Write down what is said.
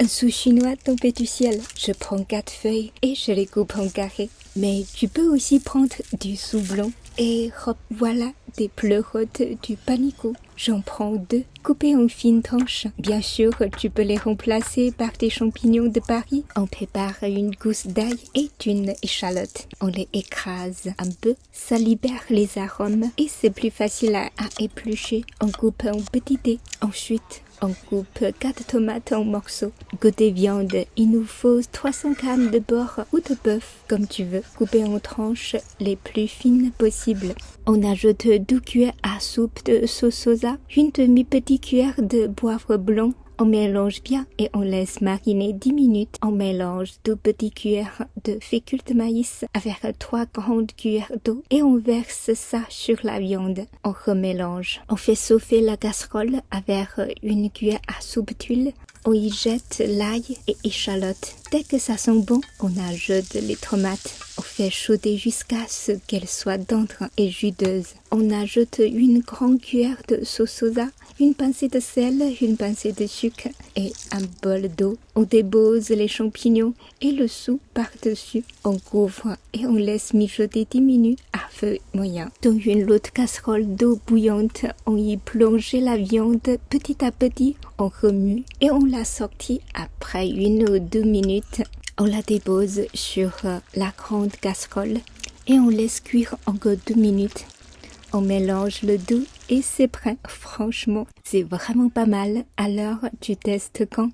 Un sou chinois tombé du ciel. Je prends 4 feuilles et je les coupe en carrés. Mais tu peux aussi prendre du sou blanc. Et hop, voilà des pleurotes du panico. J'en prends 2, coupées en fines tranches. Bien sûr, tu peux les remplacer par des champignons de Paris. On prépare une gousse d'ail et une échalote. On les écrase un peu. Ça libère les arômes et c'est plus facile à éplucher. On coupe en petits dés. Ensuite, on coupe 4 tomates en morceaux. Côté viande, il nous faut 300 g de porc ou de bœuf, comme tu veux, coupé en tranches les plus fines possibles. On ajoute 2 cuillères à soupe de sauce soja, une demi-petite cuillère de poivre blanc. On mélange bien et on laisse mariner 10 minutes. On mélange 2 petites cuillères de fécule de maïs avec 3 grandes cuillères d'eau et on verse ça sur la viande. On remélange. On fait chauffer la casserole avec une cuillère à soupe d'huile. On y jette l'ail et échalote. Dès que ça sent bon, on ajoute les tomates. On fait chauffer jusqu'à ce qu'elles soient tendres et juteuses. On ajoute une grande cuillère de sauce soja, une pincée de sel, une pincée de sucre et un bol d'eau. On dépose les champignons et le sou par-dessus. On couvre et on laisse mijoter 10 minutes à feu moyen. Dans une autre casserole d'eau bouillante, on y plonge la viande petit à petit. On remue et on la sortit après 1 ou 2 minutes. On la dépose sur la grande casserole et on laisse cuire encore 2 minutes. On mélange le tout et c'est prêt. Franchement, c'est vraiment pas mal. Alors, tu testes quand?